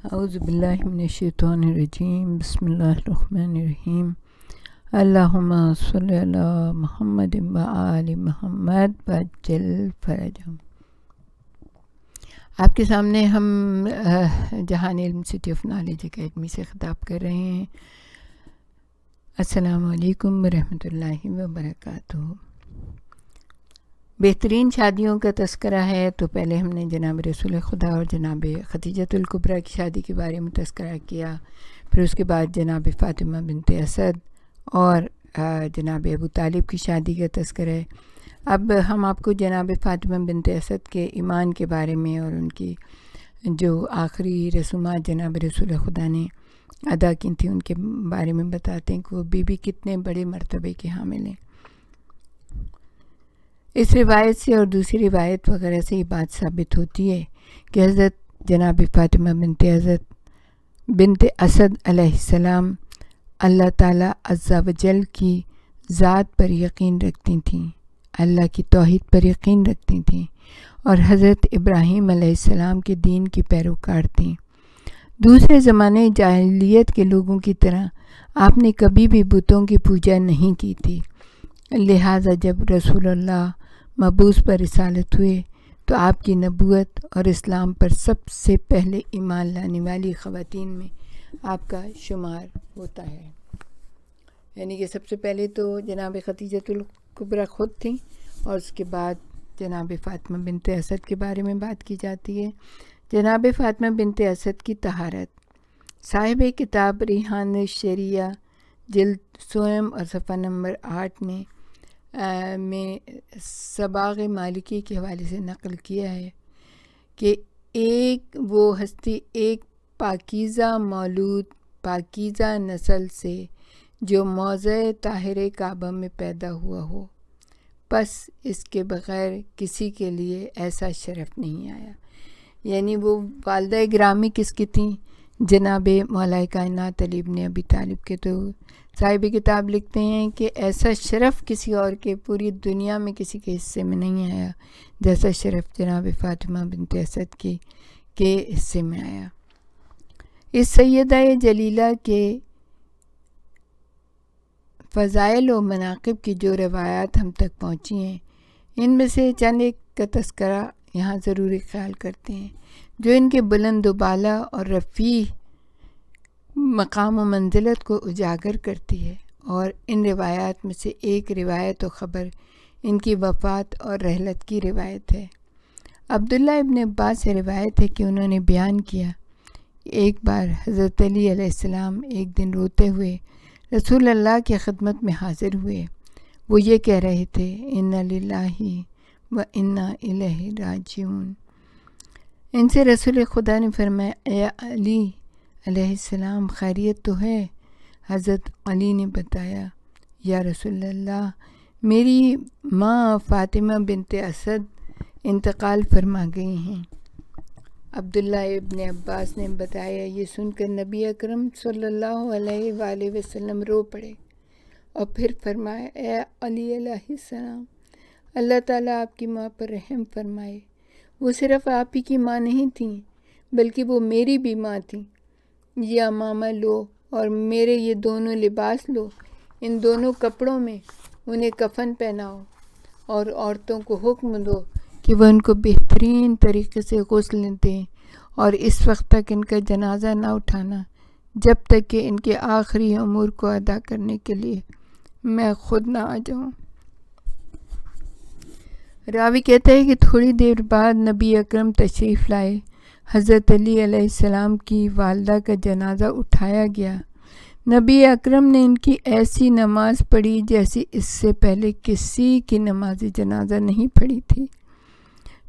اعوذ باللہ من الشیطان الرجیم بسم اللہ الرحمن الرحیم اللہم صلی علی محمد و آل محمد وعجل فرجہم۔ آپ کے سامنے ہم جہان علم سٹی آف نالج اکیڈمی سے خطاب کر رہے ہیں۔ السلام علیکم ورحمۃ اللہ وبرکاتہ۔ بہترین شادیوں کا تذکرہ ہے تو پہلے ہم نے جناب رسول خدا اور جناب خدیجۃ الکبریٰ کی شادی کے بارے میں تذکرہ کیا، پھر اس کے بعد جناب فاطمہ بنت اسد اور جناب ابو طالب کی شادی کا تذکرہ ہے۔ اب ہم آپ کو جناب فاطمہ بنت اسد کے ایمان کے بارے میں اور ان کی جو آخری رسومات جناب رسول خدا نے ادا کی تھیں ان کے بارے میں بتاتے ہیں کہ وہ بی کتنے بڑے مرتبے کے حامل ہیں۔ اس روایت سے اور دوسری روایت وغیرہ سے یہ بات ثابت ہوتی ہے کہ حضرت جناب فاطمہ بنت اسد علیہ السلام اللہ تعالیٰ عز و جل کی ذات پر یقین رکھتی تھیں، اللہ کی توحید پر یقین رکھتی تھیں اور حضرت ابراہیم علیہ السلام کے دین کی پیروکار تھیں۔ دوسرے زمانے جاہلیت کے لوگوں کی طرح آپ نے کبھی بھی بتوں کی پوجا نہیں کی تھی، لہٰذا جب رسول اللہ مبعوث پر رسالت ہوئے تو آپ کی نبوت اور اسلام پر سب سے پہلے ایمان لانے والی خواتین میں آپ کا شمار ہوتا ہے۔ یعنی کہ سب سے پہلے تو جناب خدیجۃ الکبریٰ خود تھیں اور اس کے بعد جناب فاطمہ بنت اسد کے بارے میں بات کی جاتی ہے۔ جناب فاطمہ بنت اسد کی طہارت صاحب کتاب ریحان الشریعہ جلد سوم اور صفحہ نمبر 8 میں صباغ مالکی کے حوالے سے نقل کیا ہے کہ وہ ہستی ایک پاکیزہ مولود پاکیزہ نسل سے جو موضع طاہر کعبہ میں پیدا ہوا ہو، پس اس کے بغیر کسی کے لیے ایسا شرف نہیں آیا۔ یعنی وہ والدہ گرامی کس کی تھیں؟ جناب مولا کائنات علی بن ابی طالب کے۔ تو صاحب کتاب لکھتے ہیں کہ ایسا شرف کسی اور کے پوری دنیا میں کسی کے حصے میں نہیں آیا جیسا شرف جناب فاطمہ بنت اسد کے حصے میں آیا۔ اس سیدہ جلیلہ کے فضائل و مناقب کی جو روایات ہم تک پہنچی ہیں، ان میں سے چند ایک کا تذکرہ یہاں ضروری خیال کرتے ہیں جو ان کے بلند و بالا اور رفیع مقام و منزلت کو اجاگر کرتی ہے، اور ان روایات میں سے ایک روایت و خبر ان کی وفات اور رحلت کی روایت ہے۔ عبداللہ ابن عباس سے روایت ہے کہ انہوں نے بیان کیا کہ ایک بار حضرت علی علیہ السلام ایک دن روتے ہوئے رسول اللہ کی خدمت میں حاضر ہوئے۔ وہ یہ کہہ رہے تھے، انا للہ و انا الیہ راجعون۔ ان سے رسول خدا نے فرمایا، اے علی علیہ السلام خیریت تو ہے؟ حضرت علی نے بتایا، یا رسول اللہ، میری ماں فاطمہ بنت اسد انتقال فرما گئی ہیں۔ عبداللہ ابن عباس نے بتایا، یہ سن کر نبی اکرم صلی اللہ علیہ وآلہ وسلم رو پڑے اور پھر فرمایا، اے علی علیہ السلام، اللہ تعالیٰ آپ کی ماں پر رحم فرمائے۔ وہ صرف آپ ہی کی ماں نہیں تھیں بلکہ وہ میری بھی ماں تھیں۔ یہ امامہ لو اور میرے یہ دونوں لباس لو، ان دونوں کپڑوں میں انہیں کفن پہناؤ اور عورتوں کو حکم دو کہ وہ ان کو بہترین طریقے سے غسل دیں اور اس وقت تک ان کا جنازہ نہ اٹھانا جب تک کہ ان کے آخری امور کو ادا کرنے کے لیے میں خود نہ آ جاؤں۔ راوی کہتا ہے کہ تھوڑی دیر بعد نبی اکرم تشریف لائے، حضرت علی علیہ السلام کی والدہ کا جنازہ اٹھایا گیا۔ نبی اکرم نے ان کی ایسی نماز پڑھی جیسی اس سے پہلے کسی کی نماز جنازہ نہیں پڑھی تھی۔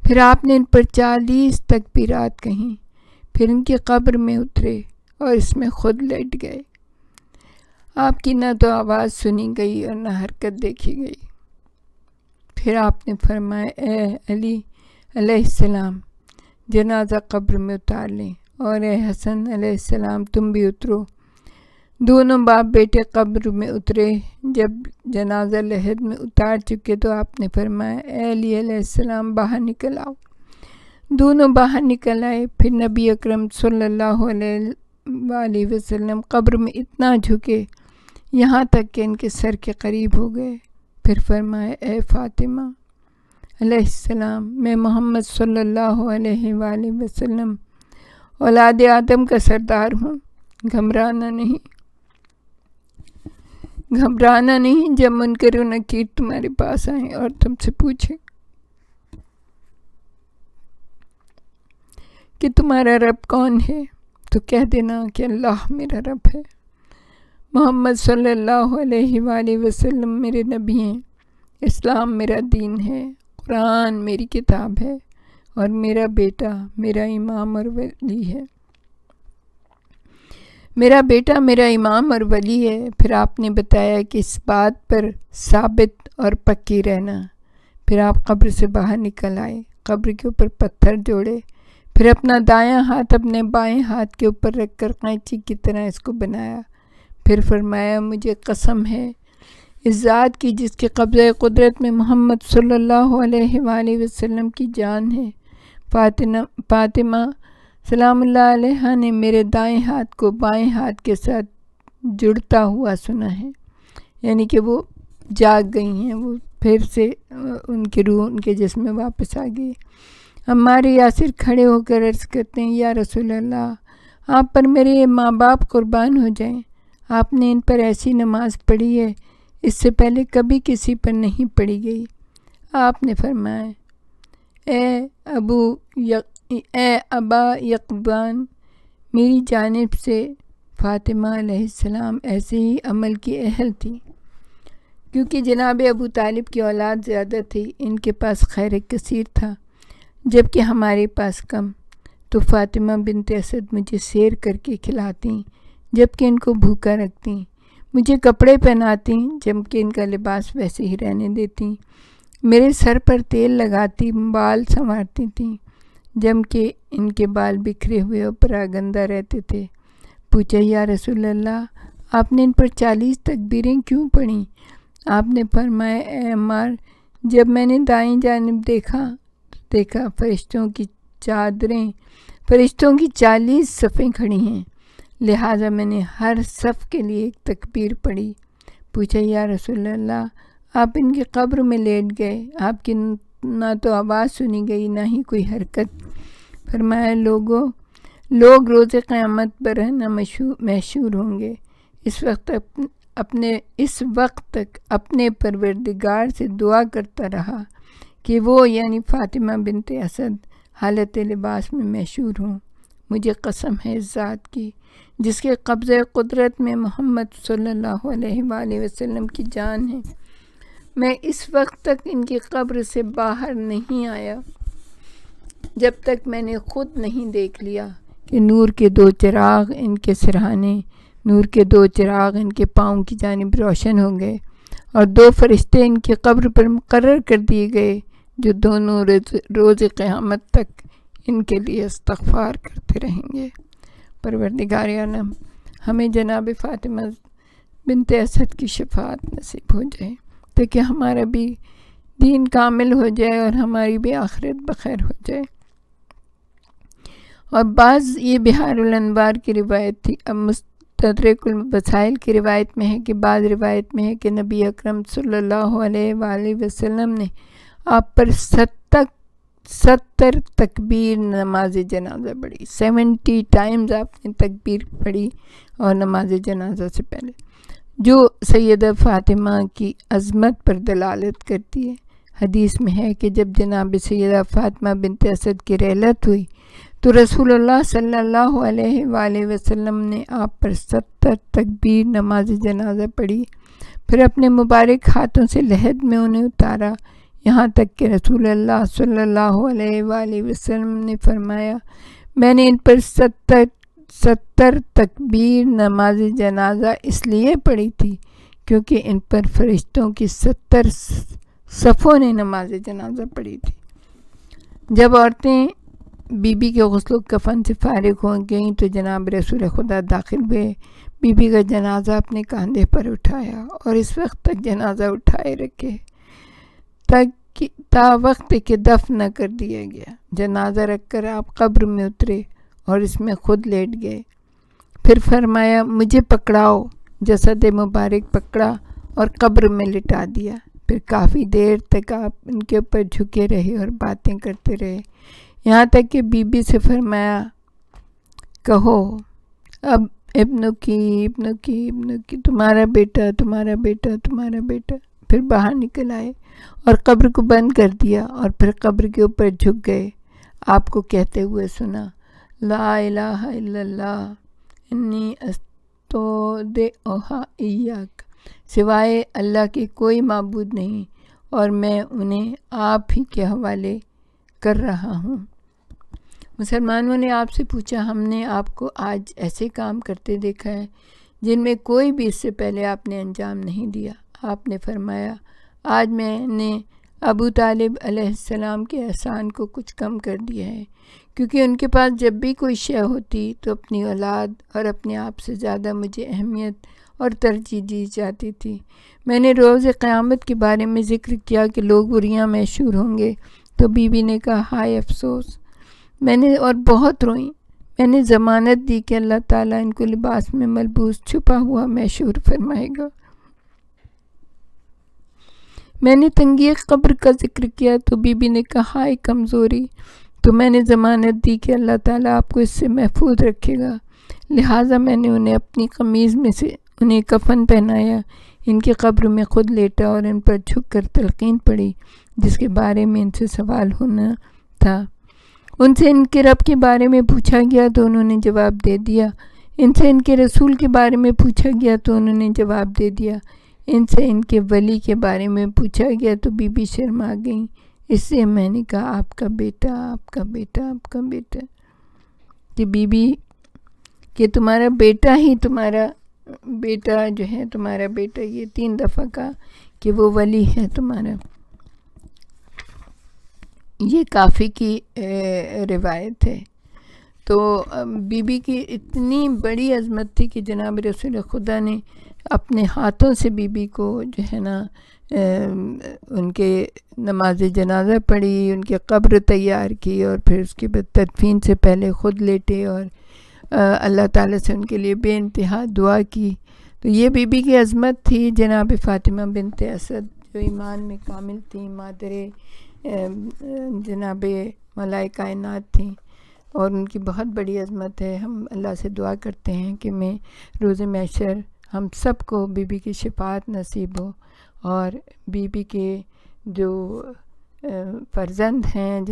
پھر آپ نے ان پر 40 تکبیرات کہیں، پھر ان کی قبر میں اترے اور اس میں خود لیٹ گئے۔ آپ کی نہ تو آواز سنی گئی اور نہ حرکت دیکھی گئی۔ پھر آپ نے فرمایا، اے علی علیہ السلام، جنازہ قبر میں اتار لیں، اور اے حسن علیہ السلام تم بھی اترو۔ دونوں باپ بیٹے قبر میں اترے۔ جب جنازہ لحد میں اتار چکے تو آپ نے فرمایا، اے علی علیہ السلام باہر نکل آؤ۔ دونوں باہر نکل آئے۔ پھر نبی اکرم صلی اللہ علیہ وسلم قبر میں اتنا جھکے یہاں تک کہ ان کے سر کے قریب ہو گئے۔ پھر فرمایا اے فاطمہ علیہ السلام، میں محمد صلی اللہ علیہ وآلہ وسلم اولاد آدم کا سردار ہوں، گھبرانا نہیں جب منکر و نکیر تمہارے پاس آئیں اور تم سے پوچھیں کہ تمہارا رب کون ہے، تو کہہ دینا کہ اللہ میرا رب ہے، محمد صلی اللہ علیہ وآلہ وسلم میرے نبی ہیں، اسلام میرا دین ہے، قرآن میری کتاب ہے، اور میرا بیٹا میرا امام اور ولی ہے۔ میرا بیٹا میرا امام اور ولی ہے۔ پھر آپ نے بتایا کہ اس بات پر ثابت اور پکی رہنا۔ پھر آپ قبر سے باہر نکل آئے، قبر کے اوپر پتھر جوڑے، پھر اپنا دایاں ہاتھ اپنے بائیں ہاتھ کے اوپر رکھ کر قینچی کی طرح اس کو بنایا۔ پھر فرمایا مجھے قسم ہے اس ذات کی جس کے قبضہ قدرت میں محمد صلی اللہ علیہ وآلہ وسلم کی جان ہے، فاطمہ سلام اللہ علیہ نے میرے دائیں ہاتھ کو بائیں ہاتھ کے ساتھ جڑتا ہوا سنا ہے، یعنی کہ وہ جاگ گئی ہیں، وہ پھر سے ان کی روح ان کے جسم میں واپس آ گئی۔ ہمارے یاسر کھڑے ہو کر عرض کرتے ہیں یا رسول اللہ، آپ پر میرے ماں باپ قربان ہو جائیں، آپ نے ان پر ایسی نماز پڑھی ہے اس سے پہلے کبھی کسی پر نہیں پڑھی گئی۔ آپ نے فرمایا اے ابا یقظان، میری جانب سے فاطمہ علیہ السلام ایسے ہی عمل کی اہل تھی، کیونکہ جناب ابو طالب کی اولاد زیادہ تھی، ان کے پاس خیر کثیر تھا جبکہ ہمارے پاس کم، تو فاطمہ بنت اسد مجھے سیر کر کے کھلاتی جبکہ ان کو بھوکا رکھتی، مجھے کپڑے پہناتی جبکہ ان کا لباس ویسے ہی رہنے دیتی، میرے سر پر تیل لگاتی، بال سنوارتی تھیں جبکہ ان کے بال بکھرے ہوئے اور پراگندہ رہتے تھے۔ پوچھا یا رسول اللہ، آپ نے ان پر 40 تکبیریں کیوں پڑھیں؟ آپ نے فرمایا اے عمار، جب میں نے دائیں جانب دیکھا فرشتوں کی 40 صفیں کھڑی ہیں، لہٰذا میں نے ہر صف کے لیے ایک تکبیر پڑھی۔ پوچھا یا رسول اللہ، آپ ان کی قبر میں لیٹ گئے، آپ کی نہ تو آواز سنی گئی نہ ہی کوئی حرکت۔ فرمایا لوگ روز قیامت پر رہنا محشور ہوں گے، اس وقت تک اپنے پروردگار سے دعا کرتا رہا کہ وہ یعنی فاطمہ بنت اسد حالت لباس میں محشور ہوں۔ مجھے قسم ہے اس ذات کی جس کے قبضہ قدرت میں محمد صلی اللہ علیہ وآلہ وسلم کی جان ہے، میں اس وقت تک ان کی قبر سے باہر نہیں آیا جب تک میں نے خود نہیں دیکھ لیا کہ نور کے 2 چراغ ان کے سرہانے، نور کے 2 چراغ ان کے پاؤں کی جانب روشن ہو گئے، اور 2 فرشتے ان کی قبر پر مقرر کر دیے گئے جو دونوں روز قیامت تک ان کے لیے استغفار کرتے رہیں گے۔ پروردگار عالم ہمیں جناب فاطمہ بنت اسد کی شفاعت نصیب ہو جائے تاکہ ہمارا بھی دین کامل ہو جائے اور ہماری بھی آخرت بخیر ہو جائے۔ اور بعض یہ بحار الانوار کی روایت تھی۔ اب مستدرک الوسائل کی روایت میں ہے کہ بعض روایت میں ہے کہ نبی اکرم صلی اللہ علیہ وآلہ وسلم نے آپ پر 70 تکبیر نماز جنازہ پڑھی، 70 ٹائمز آپ نے تکبیر پڑھی اور نماز جنازہ سے پہلے، جو سیدہ فاطمہ کی عظمت پر دلالت کرتی ہے۔ حدیث میں ہے کہ جب جناب سیدہ فاطمہ بنت اسد کی رحلت ہوئی تو رسول اللہ صلی اللہ علیہ وآلہ وسلم نے آپ پر 70 تکبیر نماز جنازہ پڑھی، پھر اپنے مبارک ہاتھوں سے لحد میں انہیں اتارا، یہاں تک کہ رسول اللہ صلی اللہ علیہ وآلہ وسلم نے فرمایا میں نے ان پر 70 تکبیر نماز جنازہ اس لیے پڑھی تھی کیونکہ ان پر فرشتوں کی 70 صفوں نے نماز جنازہ پڑھی تھی۔ جب عورتیں بی بی کے غسل و کفن سے فارغ ہو گئیں تو جناب رسول خدا داخل ہوئے، بی بی کا جنازہ اپنے کاندھے پر اٹھایا اور اس وقت تک جنازہ اٹھائے رکھے تک تا وقت کہ دفن نہ کر دیا گیا۔ جنازہ رکھ کر آپ قبر میں اترے اور اس میں خود لیٹ گئے۔ پھر فرمایا مجھے پکڑاؤ، جسد مبارک پکڑا اور قبر میں لٹا دیا۔ پھر کافی دیر تک آپ ان کے اوپر جھکے رہے اور باتیں کرتے رہے، یہاں تک کہ بی بی سے فرمایا کہو اب ابن کی تمہارا بیٹا تمہارا بیٹا تمہارا بیٹا۔ پھر باہر نکل آئے اور قبر کو بند کر دیا اور پھر قبر کے اوپر جھک گئے۔ آپ کو کہتے ہوئے سنا لا الہ الا اللہ انی استودعھا ایاک، سوائے اللہ کے کوئی معبود نہیں اور میں انہیں آپ ہی کے حوالے کر رہا ہوں۔ مسلمانوں نے آپ سے پوچھا ہم نے آپ کو آج ایسے کام کرتے دیکھا ہے جن میں کوئی بھی اس سے پہلے آپ نے انجام نہیں دیا۔ آپ نے فرمایا آج میں نے ابو طالب علیہ السلام کے احسان کو کچھ کم کر دیا ہے، کیونکہ ان کے پاس جب بھی کوئی شے ہوتی تو اپنی اولاد اور اپنے آپ سے زیادہ مجھے اہمیت اور ترجیح دی جاتی تھی۔ میں نے روز قیامت کے بارے میں ذکر کیا کہ لوگ بریاں محشور ہوں گے تو بی بی نے کہا ہائے افسوس، میں نے اور بہت روئی۔ میں نے ضمانت دی کہ اللہ تعالیٰ ان کو لباس میں ملبوس چھپا ہوا محشور فرمائے گا۔ میں نے تنگی قبر کا ذکر کیا تو بی بی نے کہا ہائے کمزوری، تو میں نے ضمانت دی کہ اللہ تعالیٰ آپ کو اس سے محفوظ رکھے گا، لہٰذا میں نے انہیں اپنی قمیض میں سے انہیں کفن پہنایا، ان کی قبر میں خود لیٹا اور ان پر جھک کر تلقین پڑھی جس کے بارے میں ان سے سوال ہونا تھا۔ ان سے ان کے رب کے بارے میں پوچھا گیا تو انہوں نے جواب دے دیا، ان سے ان کے رسول کے بارے میں پوچھا گیا تو انہوں نے جواب دے دیا، ان سے ان کے ولی کے بارے میں پوچھا گیا تو بی بی شرما گئیں۔ اس سے میں نے کہا آپ کا بیٹا آپ کا بیٹا آپ کا بیٹا، کہ بی بی کہ تمہارا بیٹا ہی تمہارا بیٹا جو ہے تمہارا بیٹا، یہ 3 دفعہ کہا کہ وہ ولی ہے تمہارا۔ یہ کافی کی روایت ہے۔ تو بی بی کی اتنی بڑی عظمت تھی کہ جناب رسول خدا نے اپنے ہاتھوں سے بی بی کو جو ہے نا ان کے نماز جنازہ پڑھی، ان کی قبر تیار کی اور پھر اس کے بعد تدفین سے پہلے خود لیٹے اور اللہ تعالیٰ سے ان کے لیے بے انتہا دعا کی۔ تو یہ بی بی کی عظمت تھی۔ جناب فاطمہ بنت اسد جو ایمان میں کامل تھیں، مادر جناب ملائکہ کائنات تھیں اور ان کی بہت بڑی عظمت ہے۔ ہم اللہ سے دعا کرتے ہیں کہ میں روز محشر ہم سب کو بی بی کی شفاعت نصیب ہو اور بی بی کے جو فرزند ہیں